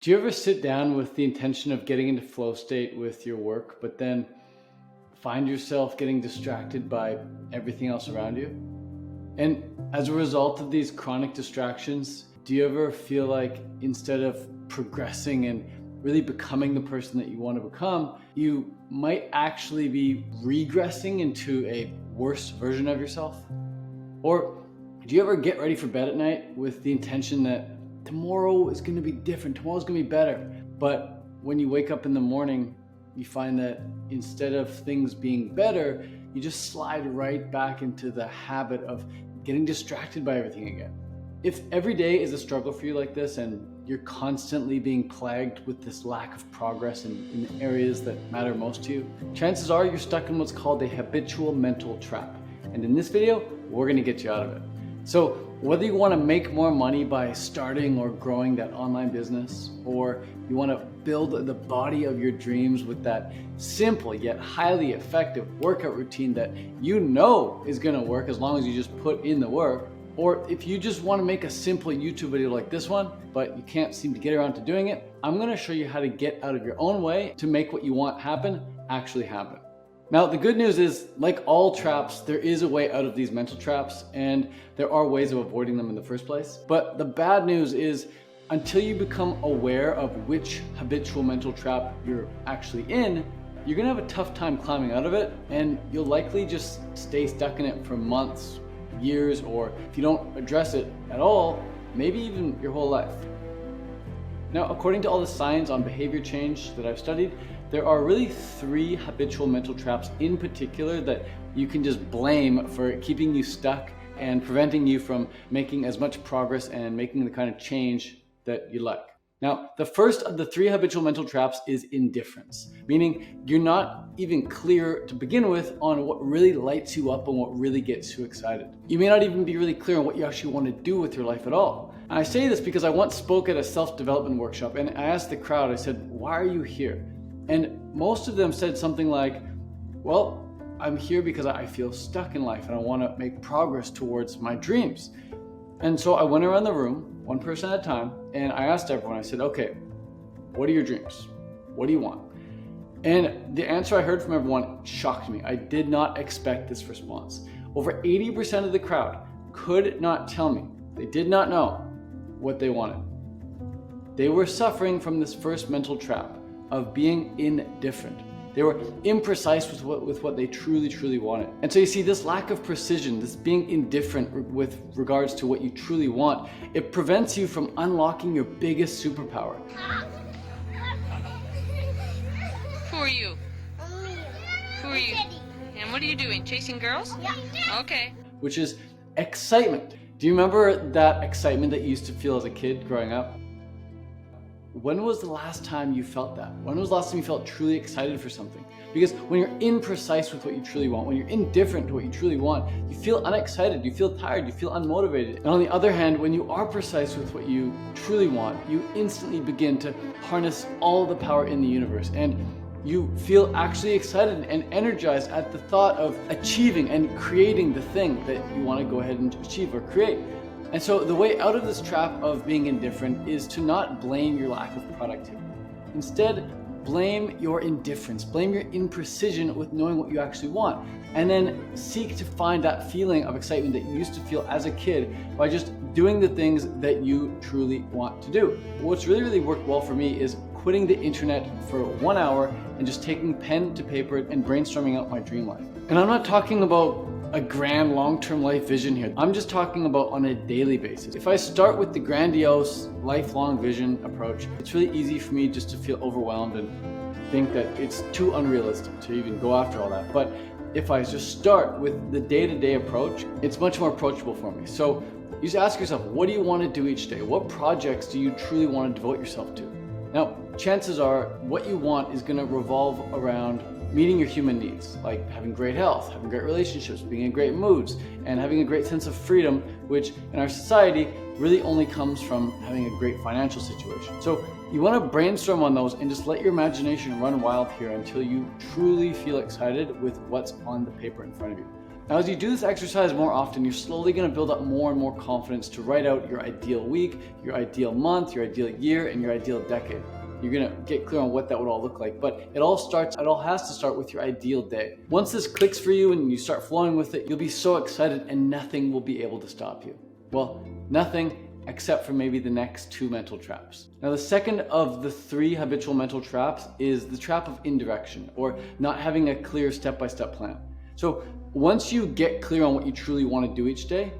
Do you ever sit down with the intention of getting into flow state with your work, but then find yourself getting distracted by everything else around you? And as a result of these chronic distractions, do you ever feel like instead of progressing and really becoming the person that you want to become, you might actually be regressing into a worse version of yourself? Or do you ever get ready for bed at night with the intention that tomorrow is going to be different, tomorrow's going to be better, but when you wake up in the morning, you find that instead of things being better, you just slide right back into the habit of getting distracted by everything again? If every day is a struggle for you like this, and you're constantly being plagued with this lack of progress in the areas that matter most to you, chances are you're stuck in what's called a habitual mental trap. And in this video, we're going to get you out of it. So whether you want to make more money by starting or growing that online business, or you want to build the body of your dreams with that simple yet highly effective workout routine that you know is going to work as long as you just put in the work, or if you just want to make a simple YouTube video like this one, but you can't seem to get around to doing it, I'm going to show you how to get out of your own way to make what you want happen actually happen. Now, the good news is, like all traps, there is a way out of these mental traps, and there are ways of avoiding them in the first place. But the bad news is, until you become aware of which habitual mental trap you're actually in, you're gonna have a tough time climbing out of it, and you'll likely just stay stuck in it for months, years, or if you don't address it at all, maybe even your whole life. Now, according to all the science on behavior change that I've studied, there are really 3 habitual mental traps in particular that you can just blame for keeping you stuck and preventing you from making as much progress and making the kind of change that you like. Now, the first of the 3 habitual mental traps is indifference, meaning you're not even clear to begin with on what really lights you up and what really gets you excited. You may not even be really clear on what you actually want to do with your life at all. And I say this because I once spoke at a self-development workshop, and I asked the crowd, I said, "Why are you here?" And most of them said something like, "Well, I'm here because I feel stuck in life and I want to make progress towards my dreams." And so I went around the room, one person at a time, and I asked everyone, I said, "Okay, what are your dreams? What do you want?" And the answer I heard from everyone shocked me. I did not expect this response. Over 80% of the crowd could not tell me. They did not know what they wanted. They were suffering from this first mental trap of being indifferent. They were imprecise with what they truly wanted. And so you see, this lack of precision, this being indifferent with regards to what you truly want, it prevents you from unlocking your biggest superpower. Who are you? Who are you? And what are you doing? Chasing girls? Yeah. Okay. Which is excitement. Do you remember that excitement that you used to feel as a kid growing up? When was the last time you felt that? When was the last time you felt truly excited for something? Because when you're imprecise with what you truly want, when you're indifferent to what you truly want, you feel unexcited, you feel tired, you feel unmotivated. And on the other hand, when you are precise with what you truly want, you instantly begin to harness all the power in the universe. And you feel actually excited and energized at the thought of achieving and creating the thing that you want to go ahead and achieve or create. And so the way out of this trap of being indifferent is to not blame your lack of productivity. Instead, blame your indifference, blame your imprecision with knowing what you actually want, and then seek to find that feeling of excitement that you used to feel as a kid by just doing the things that you truly want to do. What's really worked well for me is quitting the internet for 1 hour and just taking pen to paper and brainstorming out my dream life. And I'm not talking about a grand long-term life vision here. I'm just talking about on a daily basis. If I start with the grandiose lifelong vision approach, it's really easy for me just to feel overwhelmed and think that it's too unrealistic to even go after all that. But if I just start with the day-to-day approach, it's much more approachable for me. So you just ask yourself, what do you want to do each day? What projects do you truly want to devote yourself to? Now, chances are what you want is going to revolve around meeting your human needs, like having great health, having great relationships, being in great moods, and having a great sense of freedom, which in our society really only comes from having a great financial situation. So you want to brainstorm on those and just let your imagination run wild here until you truly feel excited with what's on the paper in front of you. Now, as you do this exercise more often, you're slowly going to build up more and more confidence to write out your ideal week, your ideal month, your ideal year, and your ideal decade. You're going to get clear on what that would all look like, but it all has to start with your ideal day. Once this clicks for you and you start flowing with it, you'll be so excited and nothing will be able to stop you. Well, nothing except for maybe the next 2 mental traps. Now, the second of the 3 habitual mental traps is the trap of indirection, or not having a clear step-by-step plan. So once you get clear on what you truly want to do each day,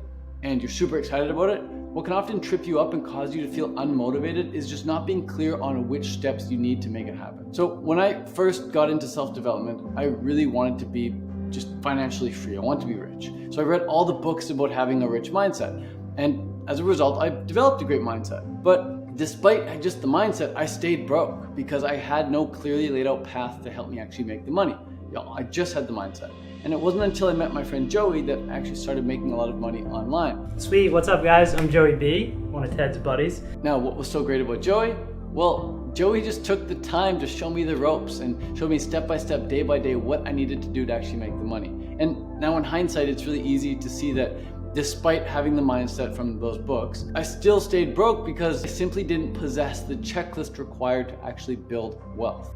and you're super excited about it, what can often trip you up and cause you to feel unmotivated is just not being clear on which steps you need to make it happen. So when I first got into self-development, I really wanted to be just financially free. I wanted to be rich. So I read all the books about having a rich mindset. And as a result, I developed a great mindset. But despite just the mindset, I stayed broke because I had no clearly laid out path to help me actually make the money. I just had the mindset. And it wasn't until I met my friend Joey that I actually started making a lot of money online. Sweet, what's up guys? I'm Joey B, one of Ted's buddies. Now, what was so great about Joey? Well, Joey just took the time to show me the ropes and show me step by step, day by day, what I needed to do to actually make the money. And now in hindsight, it's really easy to see that despite having the mindset from those books, I still stayed broke because I simply didn't possess the checklist required to actually build wealth.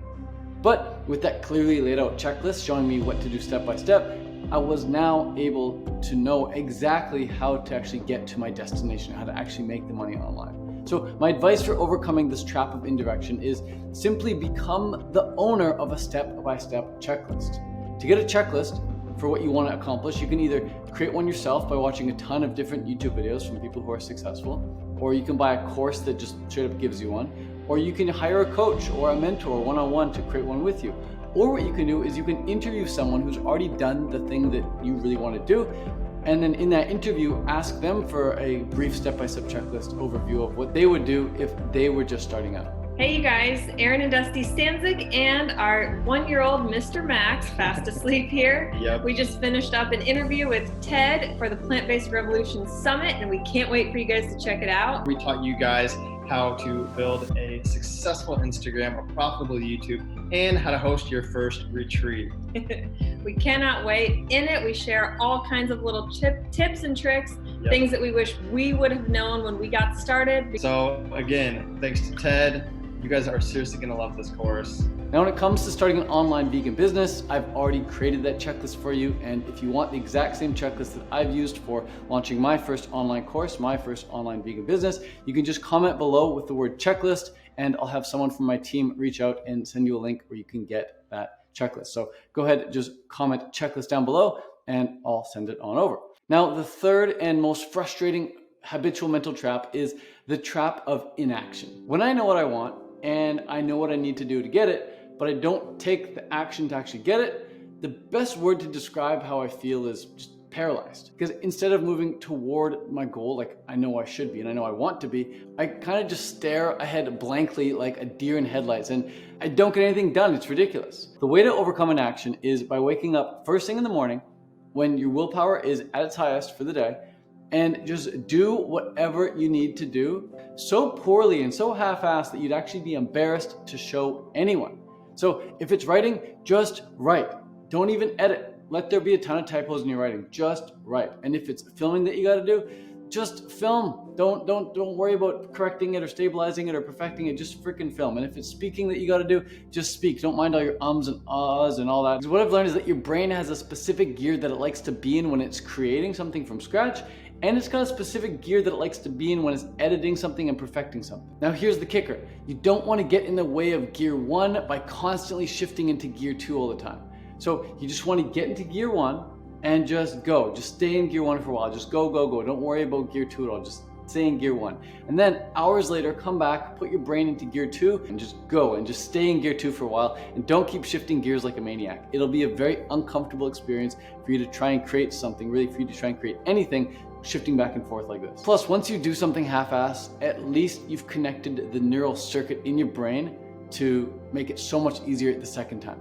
But with that clearly laid out checklist showing me what to do step by step, I was now able to know exactly how to actually get to my destination, how to actually make the money online. So my advice for overcoming this trap of indirection is simply become the owner of a step-by-step checklist. To get a checklist for what you want to accomplish, you can either create one yourself by watching a ton of different YouTube videos from people who are successful, or you can buy a course that just straight up gives you one, or you can hire a coach or a mentor one-on-one to create one with you. Or what you can do is you can interview someone who's already done the thing that you really want to do, and then in that interview, ask them for a brief step-by-step checklist overview of what they would do if they were just starting out. Hey you guys, Aaron and Dusty Stanzik and our 1-year-old Mr. Max, fast asleep here. Yep. We just finished up an interview with Ted for the Plant-Based Revolution Summit, and we can't wait for you guys to check it out. We taught you guys how to build a successful Instagram, a profitable YouTube, and how to host your first retreat. We cannot wait. In it, we share all kinds of little tips and tricks, things that we wish we would have known when we got started. So again, thanks to Ted. You guys are seriously gonna love this course. Now, when it comes to starting an online vegan business, I've already created that checklist for you. And if you want the exact same checklist that I've used for launching my first online course, my first online vegan business, you can just comment below with the word checklist, and I'll have someone from my team reach out and send you a link where you can get that checklist. So go ahead, just comment checklist down below and I'll send it on over. Now, the third and most frustrating habitual mental trap is the trap of inaction. When I know what I want, and I know what I need to do to get it, but I don't take the action to actually get it, the best word to describe how I feel is just paralyzed. Because instead of moving toward my goal like I know I should be and I know I want to be, I kind of just stare ahead blankly like a deer in headlights, and I don't get anything done. It's ridiculous. The way to overcome inaction is by waking up first thing in the morning when your willpower is at its highest for the day, and just do whatever you need to do so poorly and so half-assed that you'd actually be embarrassed to show anyone. So if it's writing, just write. Don't even edit. Let there be a ton of typos in your writing. Just write. And if it's filming that you got to do, just film. Don't worry about correcting it or stabilizing it or perfecting it. Just freaking film. And if it's speaking that you got to do, just speak. Don't mind all your ums and ahs and all that. Because what I've learned is that your brain has a specific gear that it likes to be in when it's creating something from scratch. And it's got a specific gear that it likes to be in when it's editing something and perfecting something. Now here's the kicker. You don't want to get in the way of gear 1 by constantly shifting into gear 2 all the time. So you just want to get into gear 1 and just go. Just stay in gear 1 for a while. Just go. Don't worry about gear 2 at all. Just stay in gear 1. And then hours later, come back, put your brain into gear 2 and just go and just stay in gear 2 for a while, and don't keep shifting gears like a maniac. It'll be a very uncomfortable experience for you to try and create something, really for you to try and create anything shifting back and forth like this. Plus, once you do something half-assed, at least you've connected the neural circuit in your brain to make it so much easier the second time.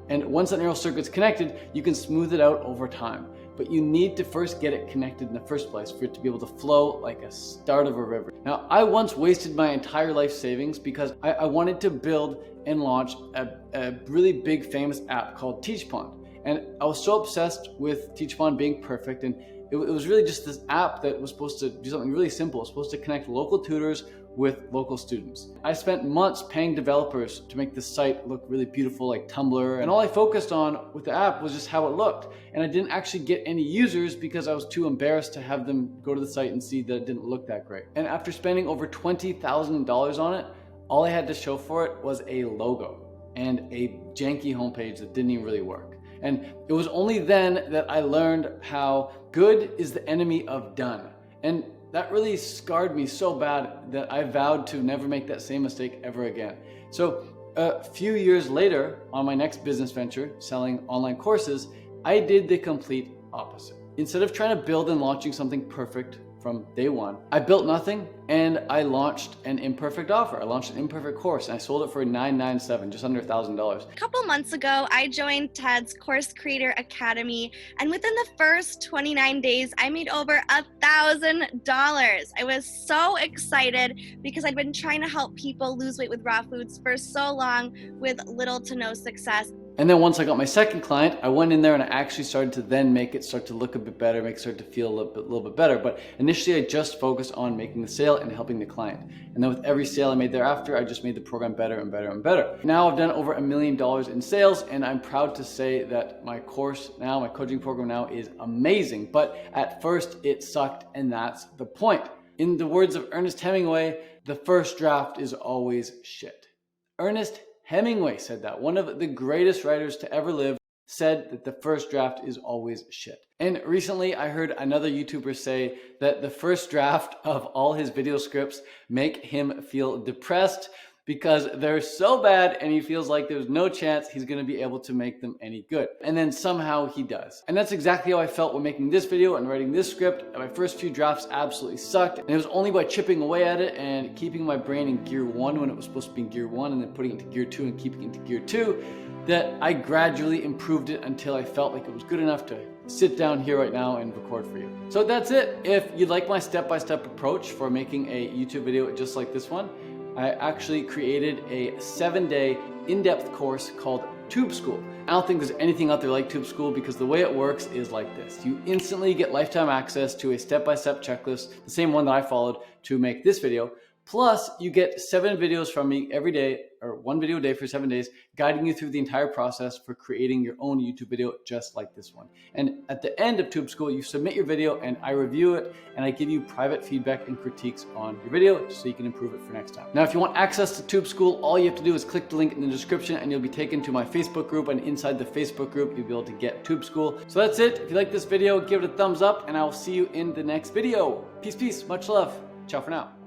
And once that neural circuit's connected, you can smooth it out over time. But you need to first get it connected in the first place for it to be able to flow like a start of a river. Now, I once wasted my entire life savings because I wanted to build and launch a really big famous app called TeachPond. And I was so obsessed with Teachupon being perfect, and it was really just this app that was supposed to do something really simple. It was supposed to connect local tutors with local students. I spent months paying developers to make the site look really beautiful, like Tumblr, and all I focused on with the app was just how it looked. And I didn't actually get any users because I was too embarrassed to have them go to the site and see that it didn't look that great. And after spending over $20,000 on it, all I had to show for it was a logo and a janky homepage that didn't even really work. And it was only then that I learned how good is the enemy of done. And that really scarred me so bad that I vowed to never make that same mistake ever again. So a few years later, on my next business venture, selling online courses, I did the complete opposite. Instead of trying to build and launching something perfect from day one, I built nothing and I launched an imperfect offer. I launched an imperfect course and I sold it for $997, just under $1,000. A couple months ago, I joined Ted's Course Creator Academy, and within the first 29 days, I made over $1,000. I was so excited because I'd been trying to help people lose weight with raw foods for so long with little to no success. And then once I got my second client, I went in there and I actually started to then make it start to look a bit better, make it start to feel a little bit better. But initially I just focused on making the sale and helping the client. And then with every sale I made thereafter, I just made the program better and better and better. Now I've done over $1 million in sales, and I'm proud to say that my course now, my coaching program now is amazing. But at first it sucked, and that's the point. In the words of Ernest Hemingway, the first draft is always shit. Ernest Hemingway said that. One of the greatest writers to ever live said that the first draft is always shit. And recently I heard another YouTuber say that the first draft of all his video scripts make him feel depressed because they're so bad and he feels like there's no chance he's going to be able to make them any good. And then somehow he does. And that's exactly how I felt when making this video and writing this script. My first few drafts absolutely sucked, and it was only by chipping away at it and keeping my brain in gear 1 when it was supposed to be in gear 1, and then putting it into gear 2 and keeping it into gear 2 that I gradually improved it until I felt like it was good enough to sit down here right now and record for you. So that's it. If you'd like my step-by-step approach for making a YouTube video just like this one, I actually created a 7-day in-depth course called Tube School. I don't think there's anything out there like Tube School because the way it works is like this. You instantly get lifetime access to a step-by-step checklist, the same one that I followed to make this video. Plus, you get 7 videos from me every day, or 1 video a day for 7 days, guiding you through the entire process for creating your own YouTube video just like this one. And at the end of Tube School, you submit your video and I review it, and I give you private feedback and critiques on your video so you can improve it for next time. Now, if you want access to Tube School, all you have to do is click the link in the description and you'll be taken to my Facebook group, and inside the Facebook group, you'll be able to get Tube School. So that's it. If you like this video, give it a thumbs up, and I will see you in the next video. Peace, peace, much love. Ciao for now.